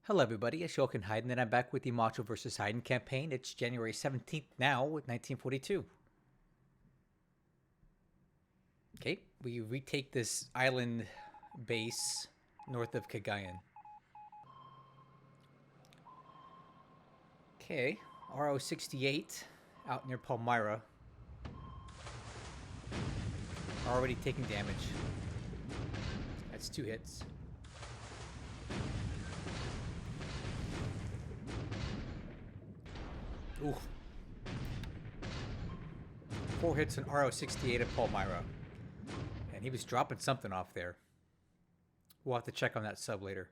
Hello, everybody. It's Shulk and Heiden, and I'm back with the Macho vs. Heiden campaign. It's January 17th now, with 1942. Okay, we retake this island base north of Cagayan. Okay, RO-68 out near Palmyra. Already taking damage. That's 2 hits. Ooh. 4 hits on RO-68 at Palmyra. And he was dropping something off there. We'll have to check on that sub later.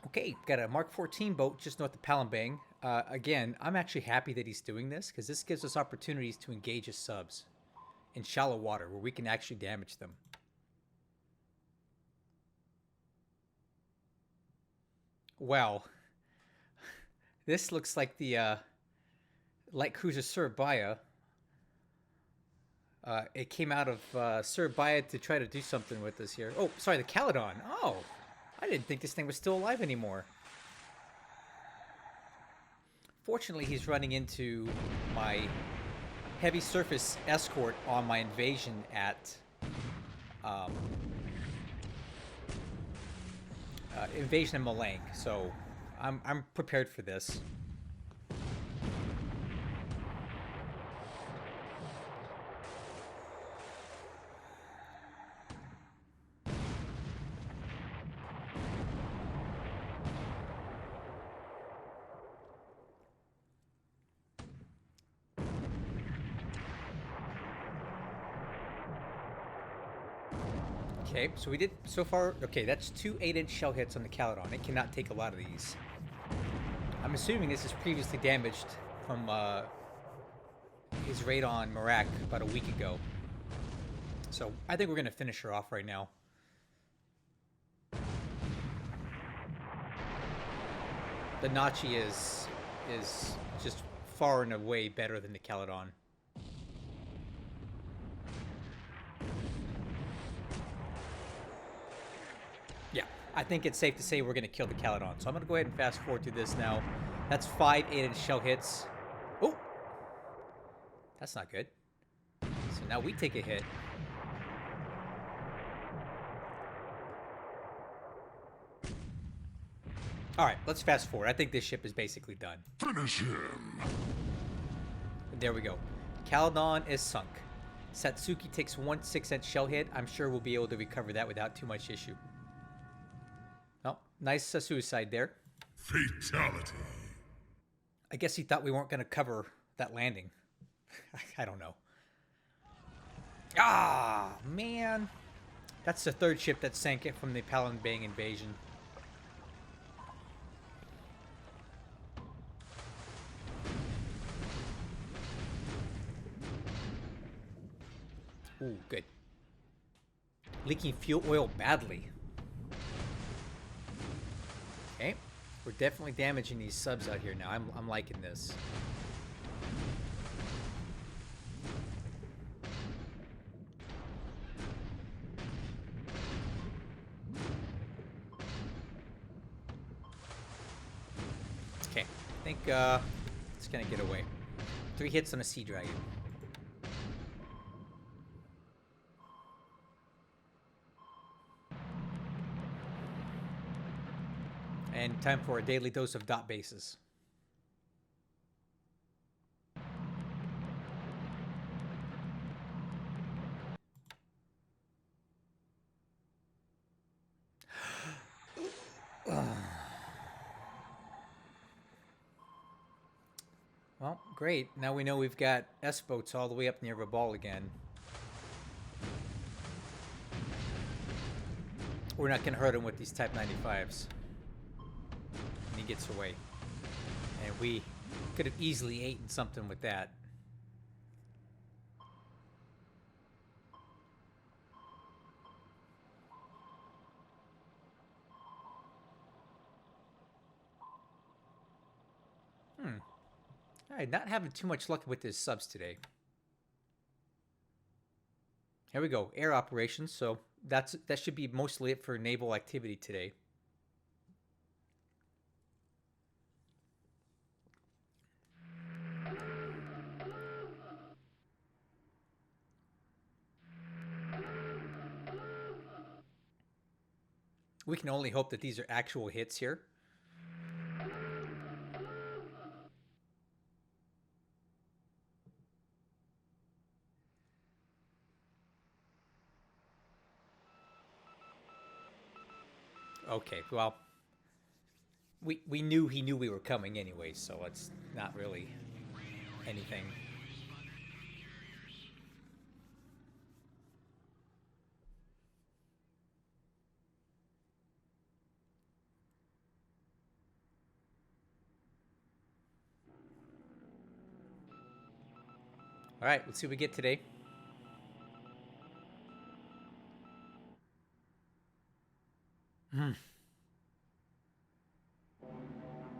Okay, got a Mark 14 boat just north of Palembang. Again, I'm actually happy that he's doing this because this gives us opportunities to engage his subs in shallow water where we can actually damage them. Well, this looks like the light cruiser Surabaya. It came out of Surabaya to try to do something with us here. Oh, sorry, the Caledon. Oh, I didn't think this thing was still alive anymore. Fortunately, he's running into my heavy surface escort on my invasion at invasion of Malang, so I'm prepared for this. Okay, so we did so far. Okay, that's 2 8-inch shell hits on the Caledon. It cannot take a lot of these. I'm assuming this is previously damaged from his raid on Merak about a week ago. So I think we're going to finish her off right now. The Nachi is just far and away better than the Caledon. Yeah, I think it's safe to say we're going to kill the Caledon. So I'm going to go ahead and fast forward through this now. That's 5 8-inch shell hits. Oh! That's not good. So now we take a hit. Alright, let's fast forward. I think this ship is basically done. Finish him! There we go. Caledon is sunk. Satsuki takes 1 6-inch shell hit. I'm sure we'll be able to recover that without too much issue. Oh, nice suicide there. Fatality. I guess he thought we weren't going to cover that landing. I don't know. Ah, man. That's the 3rd ship that sank it from the Palembang invasion. Ooh, good. Leaking fuel oil badly. Okay. We're definitely damaging these subs out here now. I'm liking this. Okay. I think it's going to get away. 3 hits on a Sea Dragon. And time for a daily dose of dot bases. Well, great. Now we know we've got S-boats all the way up near Rabaul again. We're not going to hurt him with these Type 95s. And he gets away. And we could have easily eaten something with that. Alright, not having too much luck with his subs today. Here we go. Air operations. So that should be mostly it for naval activity today. We can only hope that these are actual hits here. Okay, well, we knew he knew we were coming anyway, so it's not really anything. All right, let's see what we get today. A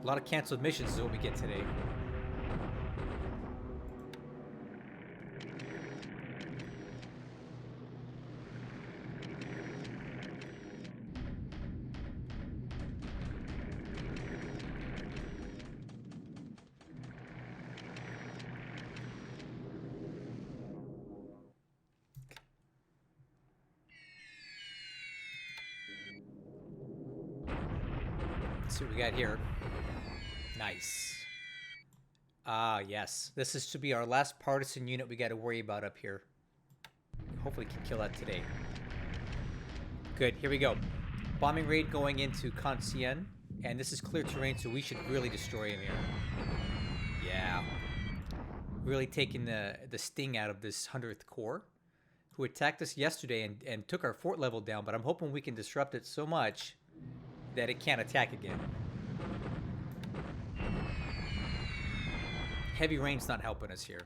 lot of canceled missions is what we get today. Let's see what we got here. Nice. Ah, yes. This is to be our last partisan unit we got to worry about up here. Hopefully can kill that today. Good, here we go. Bombing raid going into Conscien. And this is clear terrain, so we should really destroy him here. Yeah. Really taking the sting out of this 100th Corps, who attacked us yesterday and took our fort level down, but I'm hoping we can disrupt it so much that it can't attack again. Heavy rain's not helping us here.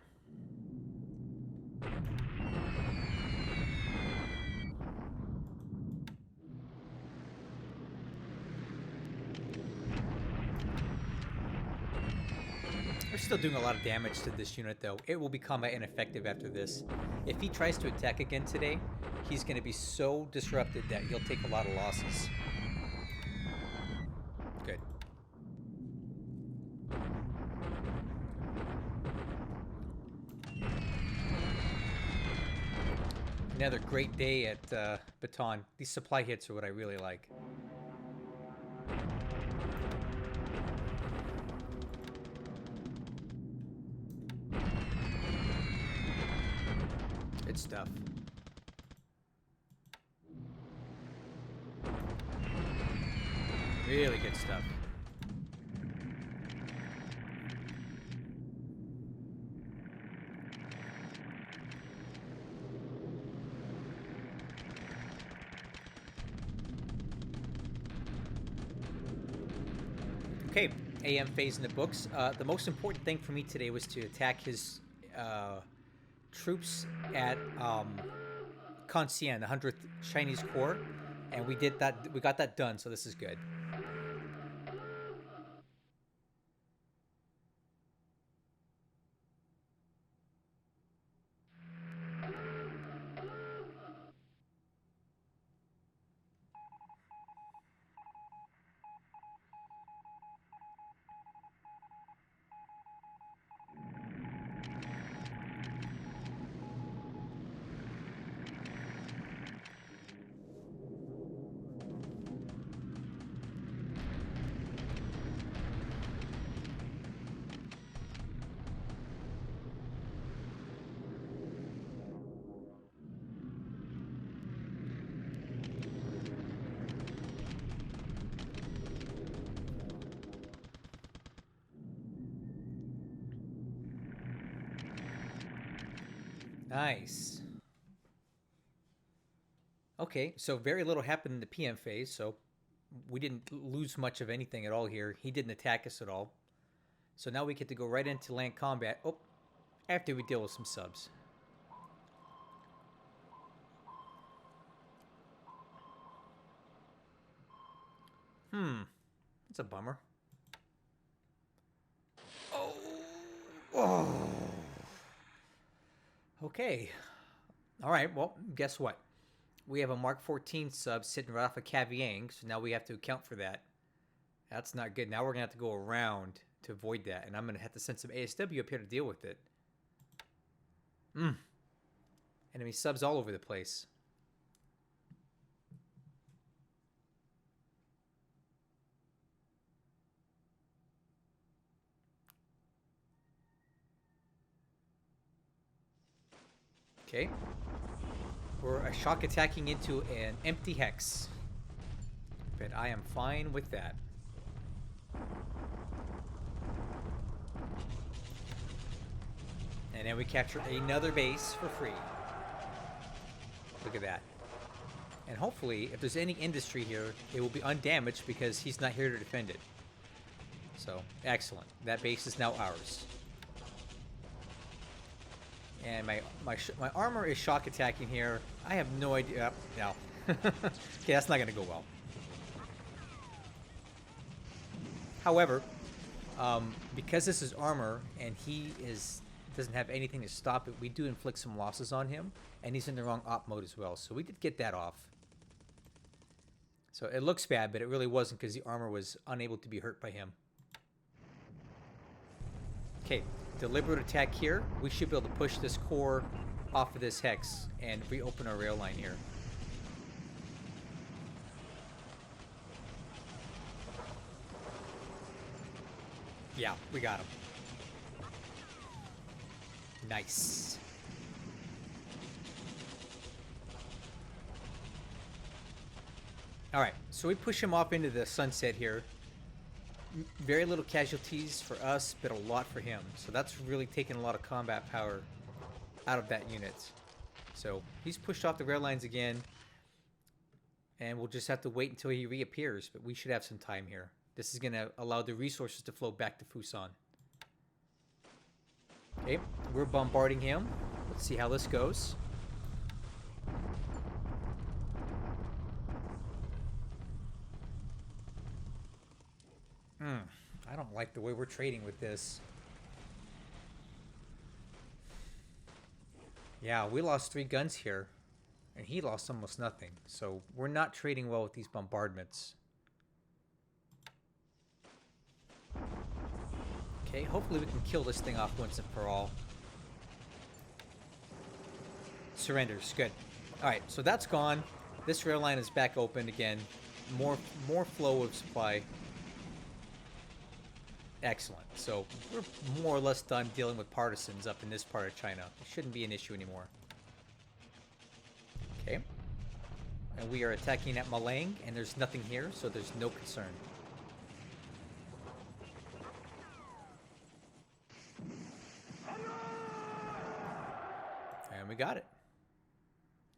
We're still doing a lot of damage to this unit, though. It will become ineffective after this. If he tries to attack again today, he's going to be so disrupted that he'll take a lot of losses. Good. Another great day at Baton. These supply hits are what I really like. Good stuff. Really good stuff. Okay, AM phase in the books. The most important thing for me today was to attack his troops at Conscien, the 100th Chinese Corps, and we did that. We got that done, so this is good. Nice. Okay, so very little happened in the PM phase, so we didn't lose much of anything at all here. He didn't attack us at all. So now we get to go right into land combat. Oh, after we deal with some subs. That's a bummer. Oh. Oh. Okay. All right, well, guess what? we have a Mark 14 sub sitting right off of Caviang, so now we have to account for that. That's not good. Now we're going to have to go around to avoid that, and I'm going to have to send some ASW up here to deal with it. Enemy subs all over the place. Okay. We're a shock attacking into an empty hex. But I am fine with that. And then we capture another base for free. Look at that. And hopefully, if there's any industry here, it will be undamaged because he's not here to defend it. So, excellent. That base is now ours. And my armor is shock attacking here. I have no idea. No. Okay, that's not going to go well. However, because this is armor and he doesn't have anything to stop it, we do inflict some losses on him. And he's in the wrong op mode as well. So we did get that off. So it looks bad, but it really wasn't because the armor was unable to be hurt by him. Okay. Deliberate attack here. We should be able to push this core off of this hex and reopen our rail line here. Yeah, we got him. Nice. Alright, so we push him off into the sunset here. Very little casualties for us, but a lot for him. So that's really taken a lot of combat power out of that unit. So he's pushed off the rail lines again. And we'll just have to wait until he reappears. But we should have some time here. This is going to allow the resources to flow back to Fusan. Okay, we're bombarding him. Let's see how this goes. I don't like the way we're trading with this. Yeah, we lost 3 guns here. And he lost almost nothing. So we're not trading well with these bombardments. Okay, hopefully we can kill this thing off once and for all. Surrenders, good. Alright, so that's gone. This rail line is back open again. More flow of supply. Excellent. So we're more or less done dealing with partisans up in this part of China. It shouldn't be an issue anymore. Okay. And we are attacking at Malang, and there's nothing here, so there's no concern. And we got it.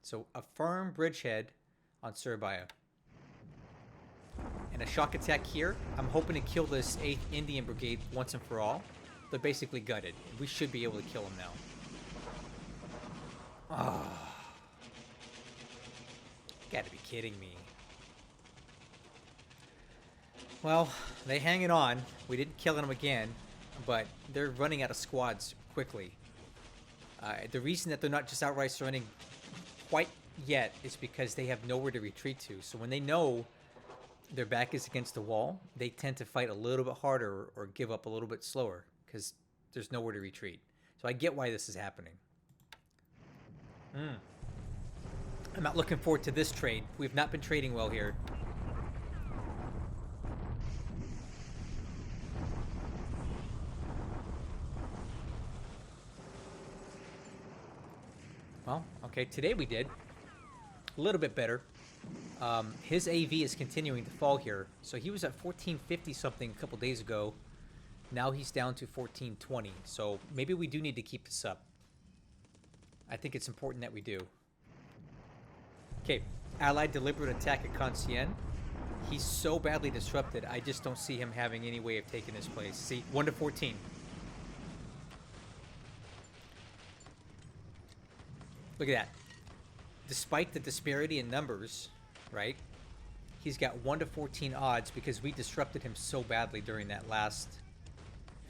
So a firm bridgehead on Surabaya. And a shock attack here. I'm hoping to kill this 8th Indian Brigade once and for all. They're basically gutted. We should be able to kill them now. Oh. Gotta be kidding me. Well, they hanging on. We didn't kill them again, but they're running out of squads quickly. The reason that they're not just outright surrendering quite yet is because they have nowhere to retreat to. So when they know their back is against the wall, they tend to fight a little bit harder or give up a little bit slower because there's nowhere to retreat. So I get why this is happening. I'm not looking forward to this trade. We've not been trading well here. Well, okay, today we did. A little bit better. His AV is continuing to fall here. So he was at 1450 something a couple days ago. Now he's down to 1420. So maybe we do need to keep this up. I think it's important that we do. Okay, Allied deliberate attack at Conscien. He's so badly disrupted, I just don't see him having any way of taking his place. See, 1 to 14. Look at that. Despite the disparity in numbers, right? He's got 1 to 14 odds because we disrupted him so badly during that last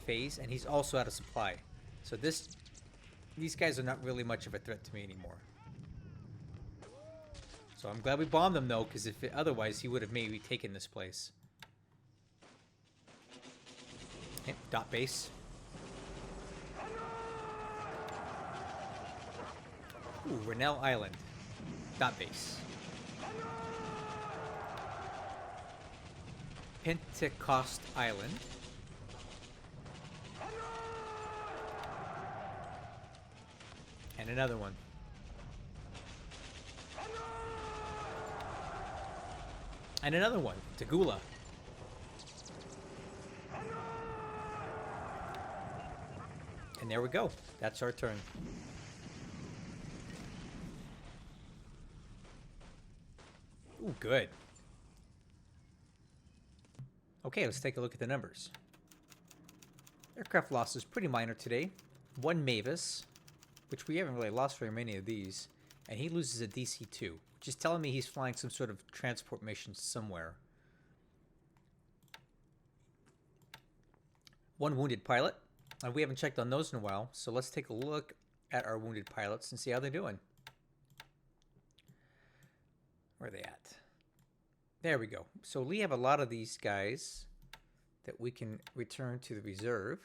phase, and he's also out of supply. So these guys are not really much of a threat to me anymore. So I'm glad we bombed them, though, because otherwise he would have maybe taken this place. Okay, dot base. Ooh, Rennell Island. Dot base. Pentecost Island. And another one. And another one. Tagula. And there we go. That's our turn. Ooh, good. Okay, let's take a look at the numbers. Aircraft loss is pretty minor today. 1 Mavis, which we haven't really lost very many of these. And he loses a DC-2, which is telling me he's flying some sort of transport mission somewhere. 1 wounded pilot. And we haven't checked on those in a while, so let's take a look at our wounded pilots and see how they're doing. Where are they at? There we go. So we have a lot of these guys that we can return to the reserve.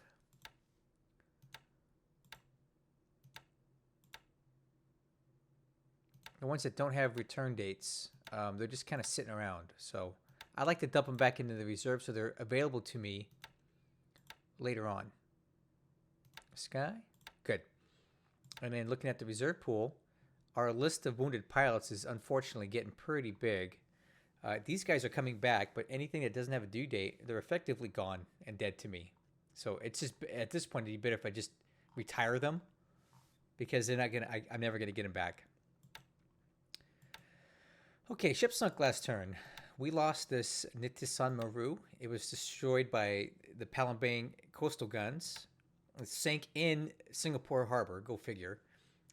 The ones that don't have return dates, they're just kind of sitting around. So I like to dump them back into the reserve so they're available to me later on. Sky? Good. And then looking at the reserve pool, our list of wounded pilots is unfortunately getting pretty big. These guys are coming back, but anything that doesn't have a due date, they're effectively gone and dead to me. So it's just, at this point, it'd be better if I just retire them, because they're not gonna, I'm never gonna get them back. Okay, ship sunk last turn. We lost this Nitisan Maru. It was destroyed by the Palembang coastal guns. It sank in Singapore Harbor, go figure.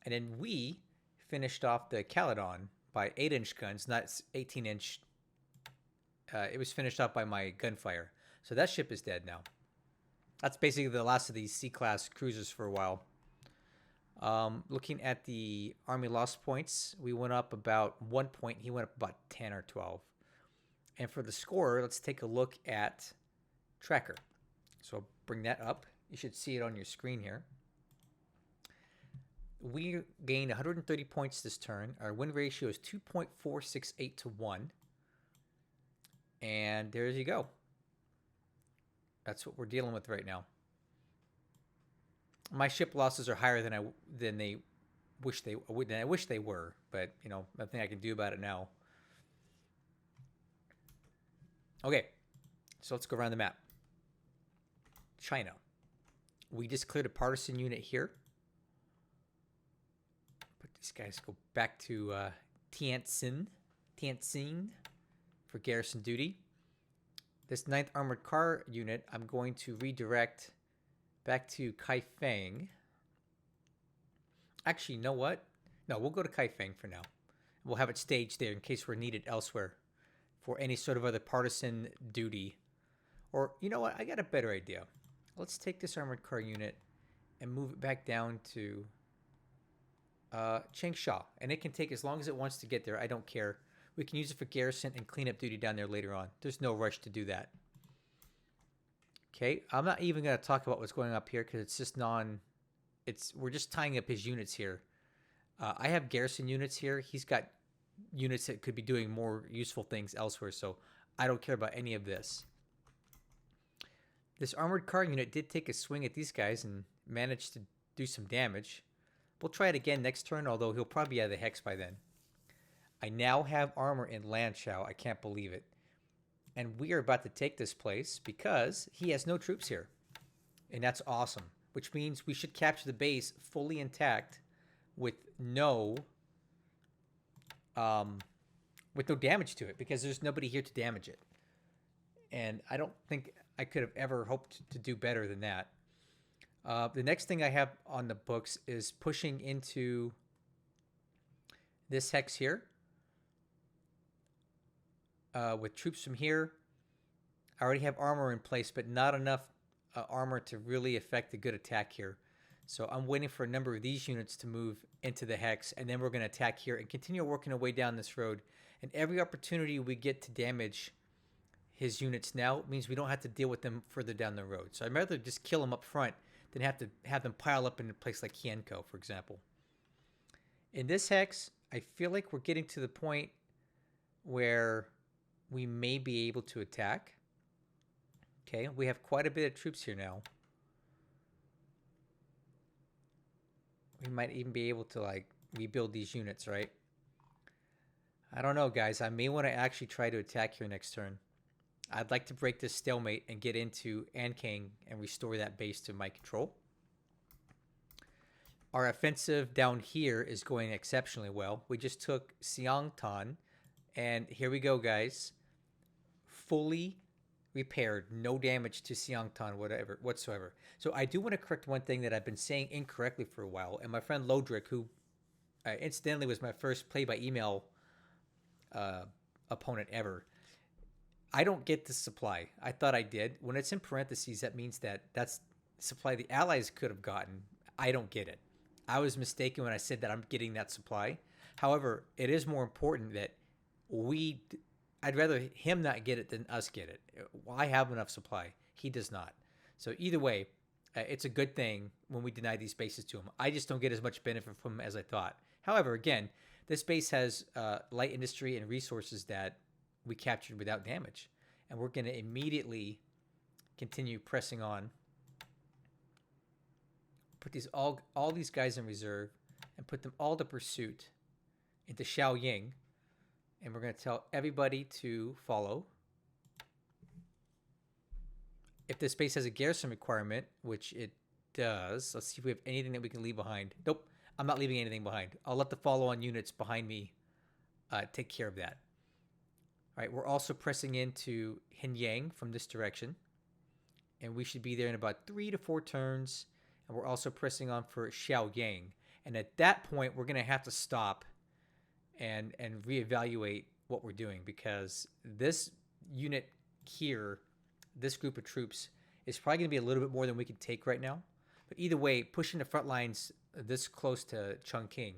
And then we finished off the Caledon by 8-inch guns, not 18-inch. It was finished off by my gunfire. So that ship is dead now. That's basically the last of these C-class cruisers for a while. Looking at the Army lost points, we went up about 1 point. He went up about 10 or 12. And for the score, let's take a look at Tracker. So I'll bring that up. You should see it on your screen here. We gained 130 points this turn. Our win ratio is 2.468 to 1. And there you go. That's what we're dealing with right now. My ship losses are higher than I wish they were, but you know, nothing I can do about it now. Okay, so let's go around the map. China. We just cleared a partisan unit here. But these guys go back to Tianjin for garrison duty. This 9th Armored Car unit, I'm going to redirect back to Kaifeng. Actually, you know what? No, we'll go to Kaifeng for now. We'll have it staged there in case we're needed elsewhere for any sort of other partisan duty. Or, you know what? I got a better idea. Let's take this armored car unit and move it back down to Changsha. And it can take as long as it wants to get there. I don't care. We can use it for garrison and cleanup duty down there later on. There's no rush to do that. Okay, I'm not even going to talk about what's going up here because it's just we're just tying up his units here. I have garrison units here. He's got units that could be doing more useful things elsewhere, so I don't care about any of this. This armored car unit did take a swing at these guys and managed to do some damage. We'll try it again next turn, although he'll probably be out of the hex by then. I now have armor in Lanchow. I can't believe it. And we are about to take this place because he has no troops here. And that's awesome. Which means we should capture the base fully intact with no damage to it, because there's nobody here to damage it. And I don't think I could have ever hoped to do better than that. The next thing I have on the books is pushing into this hex here. With troops from here. I already have armor in place, but not enough armor to really affect a good attack here. So I'm waiting for a number of these units to move into the hex, and then we're going to attack here and continue working our way down this road. And every opportunity we get to damage his units now means we don't have to deal with them further down the road. So I'd rather just kill them up front than have to have them pile up in a place like Hienko, for example. In this hex, I feel like we're getting to the point where we may be able to attack. Okay, we have quite a bit of troops here now. We might even be able to, like, rebuild these units, right? I don't know, guys. I may want to actually try to attack here next turn. I'd like to break this stalemate and get into Ankang and restore that base to my control. Our offensive down here is going exceptionally well. We just took Xiangtan, and here we go, guys. Fully repaired, no damage to Xiangtan whatsoever. So I do want to correct one thing that I've been saying incorrectly for a while, and my friend Lodrick, who incidentally was my first play-by-email opponent ever. I don't get the supply. I thought I did. When it's in parentheses, that means that's supply the Allies could have gotten. I don't get it. I was mistaken when I said that I'm getting that supply. However, it is more important that I'd rather him not get it than us get it. I have enough supply. He does not. So either way, it's a good thing when we deny these bases to him. I just don't get as much benefit from him as I thought. However, again, this base has light industry and resources that we captured without damage. And we're going to immediately continue pressing on. Put all these guys in reserve and put them all to pursuit into Shaoying. And we're going to tell everybody to follow. If this base has a garrison requirement, which it does, let's see if we have anything that we can leave behind. Nope, I'm not leaving anything behind. I'll let the follow-on units behind me take care of that. All right, we're also pressing into Hinyang from this direction. And we should be there in about 3 to 4 turns. And we're also pressing on for Xiaoyang. And at that point, we're going to have to stop and reevaluate what we're doing, because this unit here, this group of troops, is probably going to be a little bit more than we can take right now. But either way, pushing the front lines this close to Chongqing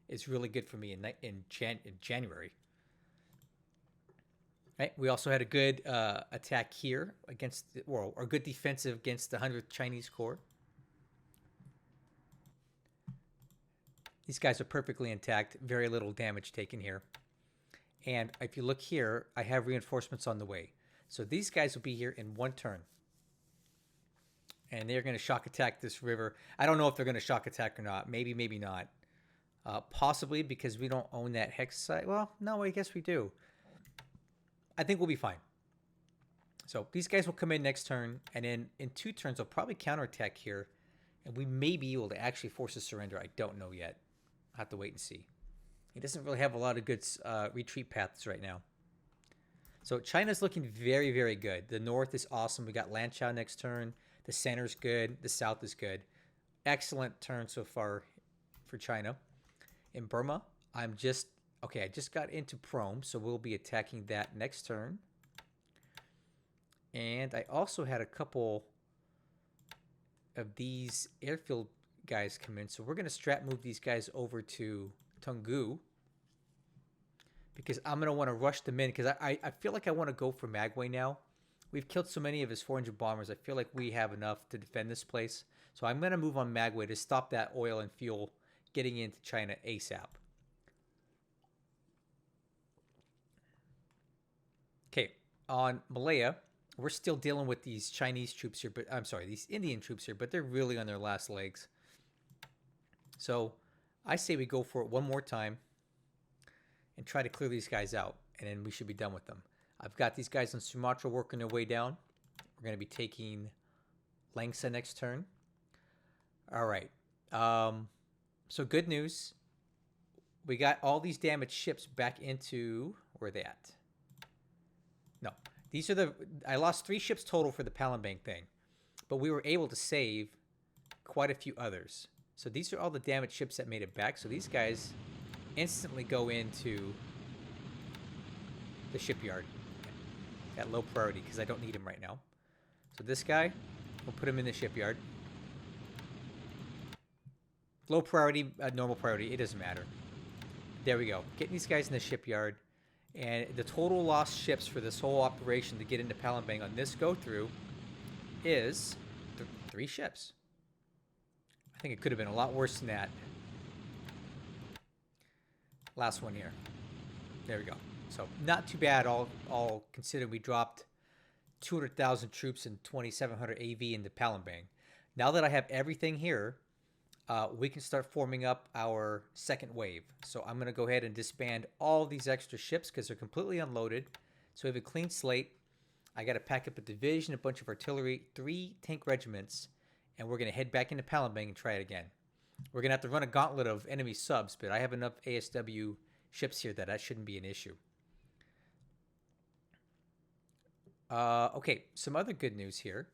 is really good for me in January. Right. We also had a good attack here against, or a good defensive against the 100th Chinese Corps. These guys are perfectly intact, very little damage taken here. And if you look here, I have reinforcements on the way. So these guys will be here in 1 turn. And they're going to shock attack this river. I don't know if they're going to shock attack or not. Maybe, maybe not. Possibly because we don't own that hex site. Well, no, I guess we do. I think we'll be fine. So these guys will come in next turn. And then in 2 turns, they'll probably counterattack here. And we may be able to actually force a surrender. I don't know yet. I'll have to wait and see. He doesn't really have a lot of good retreat paths right now. So China's looking very, very good. The north is awesome. We got Lanchao next turn. The center's good. The south is good. Excellent turn so far for China. In Burma, I just got into Prome, so we'll be attacking that next turn. And I also had a couple of these airfield guys come in, so we're going to strat move these guys over to Tunggu, because I'm going to want to rush them in, because I feel like I want to go for Magway now. We've killed so many of his 400 bombers. I feel like we have enough to defend this place. So I'm going to move on Magway to stop that oil and fuel getting into China ASAP. Okay, on Malaya, we're still dealing with these Chinese troops here, but I'm sorry, these Indian troops here, but they're really on their last legs. So I say we go for it one more time and try to clear these guys out, and then we should be done with them. I've got these guys on Sumatra working their way down. We're going to be taking Langsa next turn. All right. So good news. We got all these damaged ships back into... Where are they at? No. These are I lost 3 ships total for the Palembang thing. But we were able to save quite a few others. So these are all the damaged ships that made it back. So these guys instantly go into the shipyard at low priority because I don't need him right now. So this guy, we'll put him in the shipyard. Low priority, normal priority, it doesn't matter. There we go. Getting these guys in the shipyard. And the total lost ships for this whole operation to get into Palembang on this go-through is 3 ships. I think it could have been a lot worse than that. Last one here. There we go. So not too bad, all considered. We dropped 200,000 troops and 2,700 AV into Palembang. Now that I have everything here, we can start forming up our second wave. So I'm going to go ahead and disband all these extra ships because they're completely unloaded. So we have a clean slate. I got to pack up a division, a bunch of artillery, 3 tank regiments, and we're going to head back into Palembang and try it again. We're going to have to run a gauntlet of enemy subs, but I have enough ASW ships here that shouldn't be an issue. Okay, some other good news here.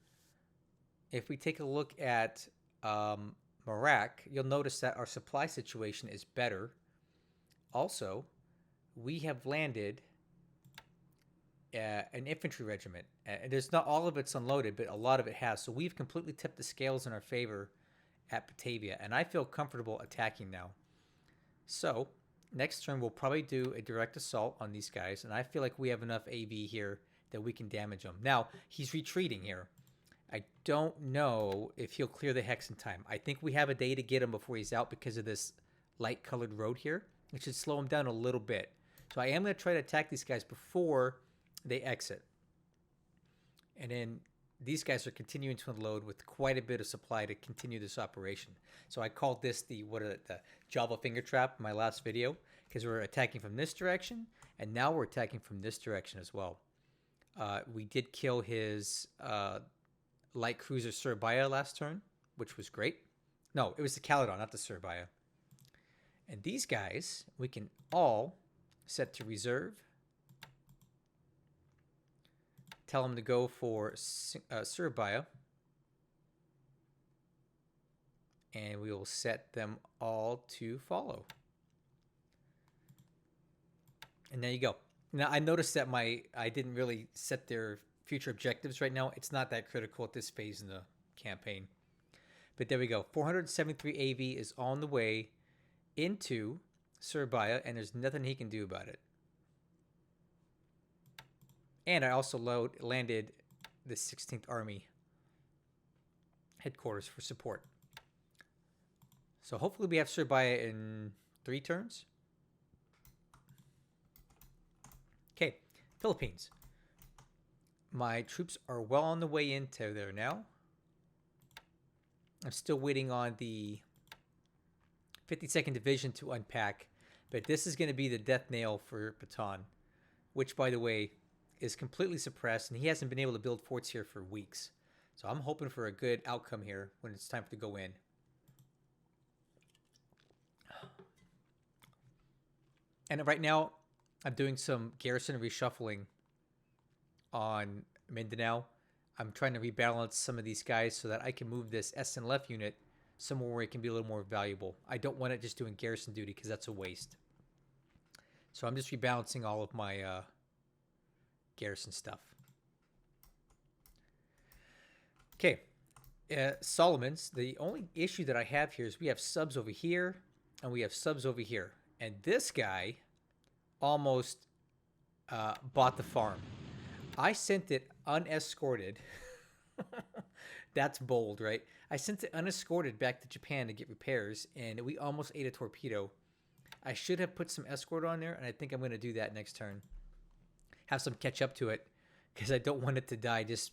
If we take a look at Marak, you'll notice that our supply situation is better. Also, we have landed an infantry regiment. There's not all of it's unloaded, but a lot of it has. So we've completely tipped the scales in our favor at Batavia, and I feel comfortable attacking now. So next turn, we'll probably do a direct assault on these guys, and I feel like we have enough AV here that we can damage him. Now, he's retreating here. I don't know if he'll clear the hex in time. I think we have a day to get him before he's out because of this light-colored road here. It should slow him down a little bit. So I am going to try to attack these guys before they exit. And then these guys are continuing to unload with quite a bit of supply to continue this operation. So I called this the Java finger trap in my last video because we're attacking from this direction, and now we're attacking from this direction as well. We did kill his light cruiser Surabaya last turn, which was great. No, it was the Caledon, not the Surabaya. And these guys, we can all set to reserve. Tell them to go for Surabaya. And we will set them all to follow. And there you go. Now, I noticed that I didn't really set their future objectives right now. It's not that critical at this phase in the campaign. But there we go. 473 AV is on the way into Surabaya, and there's nothing he can do about it. And I also landed the 16th Army headquarters for support. So hopefully we have Surabaya in 3 turns. Okay, Philippines. My troops are well on the way into there now. I'm still waiting on the 52nd Division to unpack, but this is going to be the death nail for Bataan, which, by the way, is completely suppressed, and he hasn't been able to build forts here for weeks. So I'm hoping for a good outcome here when it's time to go in. And right now, I'm doing some garrison reshuffling on Mindanao. I'm trying to rebalance some of these guys so that I can move this SNLF unit somewhere where it can be a little more valuable. I don't want it just doing garrison duty because that's a waste. So I'm just rebalancing all of my garrison stuff. Okay, Solomon's. The only issue that I have here is we have subs over here and we have subs over here. And this guy almost bought the farm. I sent it unescorted. That's bold, right? I sent it unescorted back to Japan to get repairs, and we almost ate a torpedo. I should have put some escort on there, and I think I'm going to do that next turn. Have some catch up to it, because I don't want it to die just,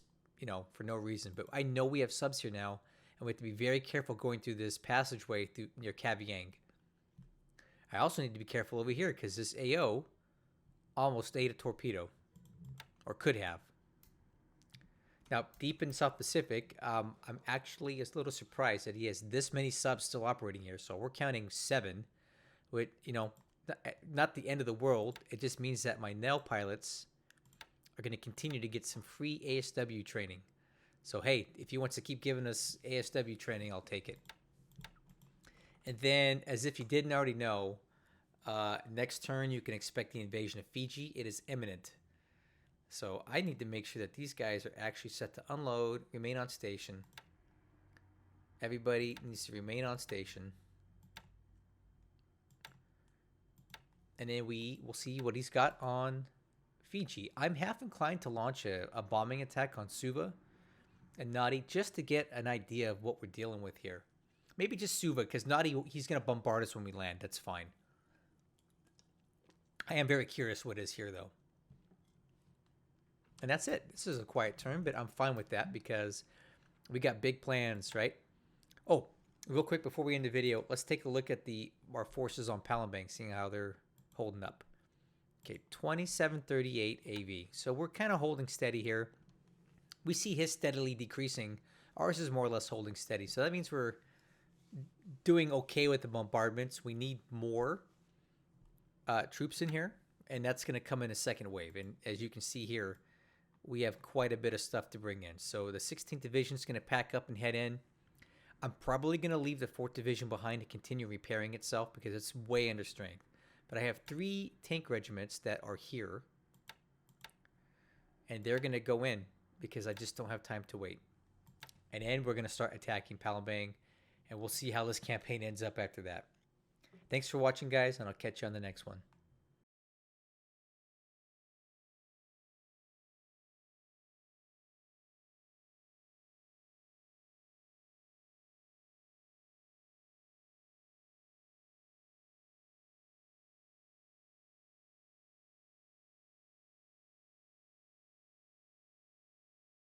for no reason. But I know we have subs here now, and we have to be very careful going through this passageway near Caviang. I also need to be careful over here, because this AO almost ate a torpedo. Or could have. Now, deep in South Pacific, I'm actually a little surprised that he has this many subs still operating here. So we're counting 7. With, not the end of the world. It just means that my Naval pilots are going to continue to get some free ASW training. So, hey, if he wants to keep giving us ASW training, I'll take it. And then, as if you didn't already know, next turn you can expect the invasion of Fiji. It is imminent. So I need to make sure that these guys are actually set to unload, remain on station. Everybody needs to remain on station. and then we will see what he's got on Fiji. I'm half inclined to launch a bombing attack on Suva and Nadi just to get an idea of what we're dealing with here. Maybe just Suva, because Nadi, he's going to bombard us when we land. That's fine. I am very curious what is here, though. And that's it. This is a quiet turn, but I'm fine with that because we got big plans, right? Oh, real quick before we end the video, let's take a look at our forces on Palembang, seeing how they're holding up. Okay, 2738 AV. So we're kind of holding steady here. We see his steadily decreasing. Ours is more or less holding steady. So that means we're doing okay with the bombardments. We need more troops in here, and that's going to come in a second wave. And as you can see here, we have quite a bit of stuff to bring in. So the 16th Division is going to pack up and head in. I'm probably going to leave the 4th Division behind to continue repairing itself because it's way under strength. But I have 3 tank regiments that are here, and they're going to go in because I just don't have time to wait. And then we're going to start attacking Palembang, and we'll see how this campaign ends up after that. Thanks for watching, guys, and I'll catch you on the next one.